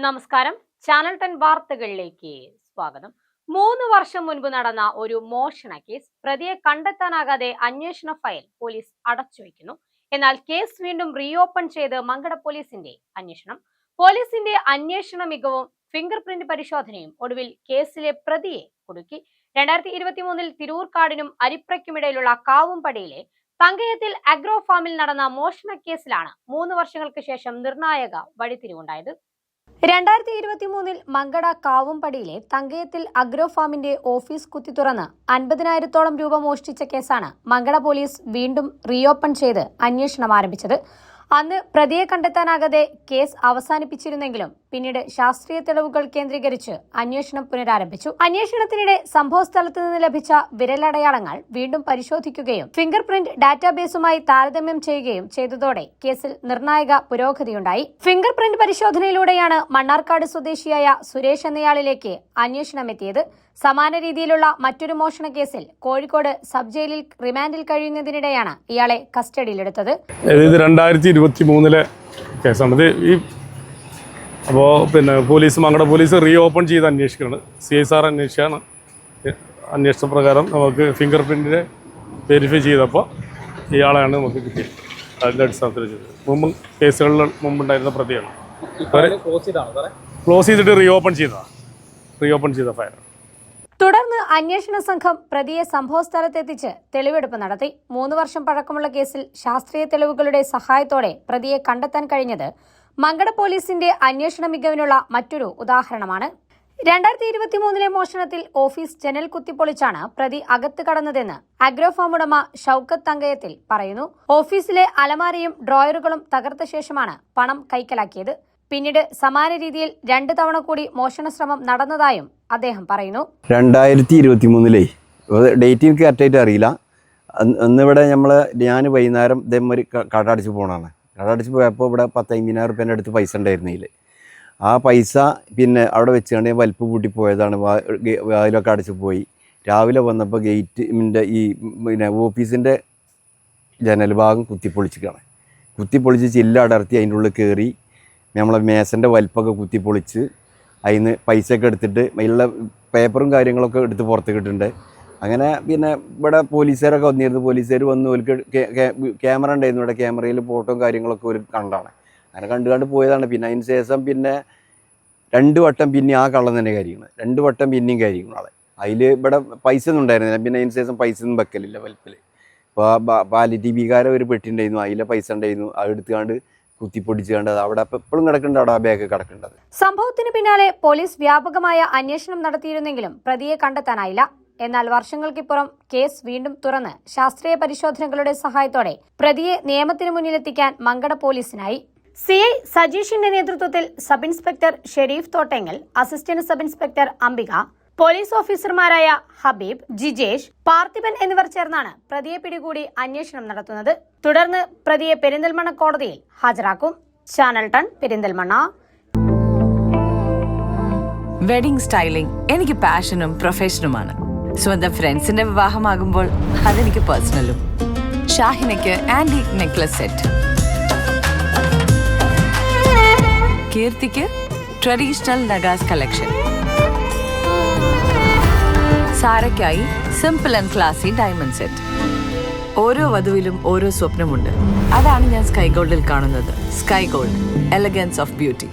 നമസ്കാരം. ചാനൽ 10 വാർത്തകളിലേക്ക് സ്വാഗതം. 3 വർഷം മുൻപ് നടന്ന ഒരു മോഷണ കേസ് പ്രതിയെ കണ്ടെത്താനാകാതെ അന്വേഷണ ഫയൽ പോലീസ് അടച്ചുവെക്കുന്നു. എന്നാൽ കേസ് വീണ്ടും റീഓപ്പൺ ചെയ്ത് മങ്കട പോലീസിന്റെ അന്വേഷണം. പോലീസിന്റെ അന്വേഷണ മികവും ഫിംഗർ പ്രിന്റ് പരിശോധനയും ഒടുവിൽ കേസിലെ പ്രതിയെ കുടുക്കി. 2023 തിരൂർക്കാടിനും അരിപ്രയ്ക്കുമിടയിലുള്ള കാവുംപടിയിലെ തങ്കയത്തിൽ അഗ്രോ ഫാമിൽ നടന്ന മോഷണ കേസിലാണ് 3 വർഷങ്ങൾക്ക് ശേഷം നിർണായക വഴിത്തിരിവുണ്ടായത്. 2023 മങ്കട കാവുംപടിയിലെ തങ്കയത്തിൽ അഗ്രോ ഫാമിന്റെ ഓഫീസ് കുത്തി തുറന്ന് 50,000-ഓളം രൂപ മോഷ്ടിച്ച കേസാണ് മങ്കട പോലീസ് വീണ്ടും റീഓപ്പൺ ചെയ്ത് അന്വേഷണം ആരംഭിച്ചത്. അന്ന് പ്രതിയെ കണ്ടെത്താനാകാതെ കേസ് അവസാനിപ്പിച്ചിരുന്നെങ്കിലും പിന്നീട് ശാസ്ത്രീയ തെളിവുകൾ കേന്ദ്രീകരിച്ച് അന്വേഷണം പുനരാരംഭിച്ചു. അന്വേഷണത്തിനിടെ സംഭവസ്ഥലത്ത് നിന്ന് ലഭിച്ച വിരലടയാളങ്ങൾ വീണ്ടും പരിശോധിക്കുകയും ഫിംഗർ പ്രിന്റ് ഡാറ്റാബേസുമായി താരതമ്യം ചെയ്യുകയും ചെയ്തതോടെ കേസിൽ നിർണായക പുരോഗതിയുണ്ടായി. ഫിംഗർ പ്രിന്റ് പരിശോധനയിലൂടെയാണ് മണ്ണാർക്കാട് സ്വദേശിയായ സുരേഷ് എന്നയാളിലേക്ക് അന്വേഷണം എത്തിയത്. സമാന രീതിയിലുള്ള മറ്റൊരു മോഷണ കേസിൽ കോഴിക്കോട് സബ് ജയിലിൽ റിമാൻഡിൽ കഴിയുന്നതിനിടെയാണ് ഇയാളെ കസ്റ്റഡിയിലെടുത്തത്. 2023 കേസാണിത്. അപ്പോൾ പോലീസ് മങ്കട പോലീസ് റീഓപ്പൺ ചെയ്ത് അന്വേഷിക്കുകയാണ്. CI സാർ അന്വേഷിച്ചാണ്. അന്വേഷണ പ്രകാരം നമുക്ക് ഫിംഗർ പ്രിന്റിനെ വെരിഫൈ ചെയ്തപ്പോൾ ഇയാളെയാണ് നമുക്ക് കിട്ടിയത്. അതിൻ്റെ അടിസ്ഥാനത്തിൽ ചെയ്തത്. മുമ്പ് കേസുകളിൽ മുമ്പുണ്ടായിരുന്ന പ്രതിയാണ്. ക്ലോസ് ചെയ്തിട്ട് റീഓപ്പൺ ചെയ്ത ഫയൽ. തുടർന്ന് അന്വേഷണ സംഘം പ്രതിയെ സംഭവസ്ഥലത്തെത്തിച്ച് തെളിവെടുപ്പ് നടത്തി. 3 വർഷം പഴക്കമുള്ള കേസിൽ ശാസ്ത്രീയ തെളിവുകളുടെ സഹായത്തോടെ പ്രതിയെ കണ്ടെത്താൻ കഴിഞ്ഞത് മങ്കട പോലീസിന്റെ അന്വേഷണ മികവിനുള്ള മറ്റൊരു ഉദാഹരണമാണ്. 2023 മോഷണത്തിൽ ഓഫീസ് ജനൽ കുത്തിപ്പൊളിച്ചാണ് പ്രതി അകത്ത് കടന്നതെന്ന് അഗ്രോഫാം ഉടമ ഷൌക്കത്ത് തങ്കയത്തിൽ പറയുന്നു. ഓഫീസിലെ അലമാരയും ഡ്രോയറുകളും തകർത്ത ശേഷമാണ് പണം കൈക്കലാക്കിയത്. പിന്നീട് സമാന രീതിയിൽ 2 തവണ കൂടി മോഷണ ശ്രമം നടന്നതായും അദ്ദേഹം പറയുന്നു. 2023 ഡേറ്റ് എനിക്ക് കറക്റ്റായിട്ട് അറിയില്ല. അന്നിവിടെ ഞാൻ വൈകുന്നേരം ഇതേമാതിരി കട അടിച്ച് പോയപ്പോൾ ഇവിടെ 10,000 റുപ്യേൻ്റെ അടുത്ത് പൈസ ഉണ്ടായിരുന്നില്ല. ആ പൈസ അവിടെ വെച്ചുകൊണ്ട് വലിപ്പ് കൂട്ടി പോയതാണ്. വാതിലൊക്കെ അടച്ച് പോയി. രാവിലെ വന്നപ്പോൾ ഗേറ്റിൻ്റെ ഓഫീസിൻ്റെ ജനൽ ഭാഗം കുത്തിപ്പൊളിച്ച് ചില്ല അടർത്തി അതിൻ്റെ ഉള്ളിൽ കയറി നമ്മളെ മേശൻ്റെ വലിപ്പൊക്കെ കുത്തിപ്പൊളിച്ച് അതിന് പൈസയൊക്കെ എടുത്തിട്ട് അതിലുള്ള പേപ്പറും കാര്യങ്ങളൊക്കെ എടുത്ത് പുറത്തേക്ക് ഇട്ടിട്ടുണ്ട്. അങ്ങനെ ഇവിടെ പോലീസുകാരൊക്കെ വന്നിരുന്നു. പോലീസുകാർ വന്ന് ഓർക്ക് ക്യാമറ ഉണ്ടായിരുന്നു. ഇവിടെ ക്യാമറയിൽ ഫോട്ടോയും കാര്യങ്ങളൊക്കെ ഒരു കണ്ടാണ്. അങ്ങനെ കണ്ട് പോയതാണ്. അതിന് ശേഷം 2 വട്ടം ആ കള്ളം തന്നെ കാര്യങ്ങൾ 2 വട്ടം പിന്നെയും കാര്യങ്ങൾ ആളെ അതിൽ ഇവിടെ പൈസ ഒന്നും ഉണ്ടായിരുന്നില്ല. അതിന് ശേഷം പൈസ ഒന്നും വെക്കലില്ല വലിപ്പിൽ. ഇപ്പോൾ പാലിറ്റിബിക്കാരെ ഒരു പെട്ടിണ്ടായിരുന്നു. അതിലെ പൈസ ഉണ്ടായിരുന്നു. അത് എടുത്തുകൊണ്ട് കുത്തിപ്പൊടിച്ചുകൊണ്ട് അവിടെ എപ്പോഴും കിടക്കേണ്ടത്. അവിടെ ആ ബാഗ് കിടക്കേണ്ടത്. സംഭവത്തിന് പിന്നാലെ പോലീസ് വ്യാപകമായ അന്വേഷണം നടത്തിയിരുന്നെങ്കിലും പ്രതിയെ കണ്ടെത്താനായില്ല. എന്നാൽ വർഷങ്ങൾക്കിപ്പുറം കേസ് വീണ്ടും തുറന്ന് ശാസ്ത്രീയ പരിശോധനകളുടെ സഹായത്തോടെ പ്രതിയെ നിയമത്തിന് മുന്നിലെത്തിക്കാൻ മങ്കട പോലീസിനായി. CI സജീഷിന്റെ നേതൃത്വത്തിൽ sub inspector Sherif Thottengal, assistant sub inspector Ambika, police ഓഫീസർമാരായ ഹബീബ്, ജിജേഷ്, പാർത്ഥിപൻ എന്നിവർ ചേർന്നാണ് പ്രതിയെ പിടികൂടി അന്വേഷണം നടത്തുന്നത്. തുടർന്ന് പ്രതിയെ പെരിന്തൽമണ്ണ കോടതിയിൽ ഹാജരാക്കും. ചാനൽ 10 പെരിന്തൽമണ്ണ. വെഡിംഗ് സ്റ്റൈലിംഗ് എനിക്ക് പാഷനും പ്രൊഫഷനുമാണ്. സ്വന്തം ഫ്രണ്ട്സിന്റെ വിവാഹമാകുമ്പോൾ അതെനിക്ക് പേഴ്സണലും. ഷാഹിനയ്ക്ക് ആന്റിക് നെക്ലസ് സെറ്റ്, കീർത്തിക്ക് ട്രഡീഷണൽ നഗാസ് കളക്ഷൻ, സാരയ്ക്കായി simple and classy diamond set. ഓരോ വധുവിലും ഓരോ സ്വപ്നമുണ്ട്. അതാണ് ഞാൻ സ്കൈ ഗോൾഡിൽ കാണുന്നത്. Sky gold, elegance of beauty.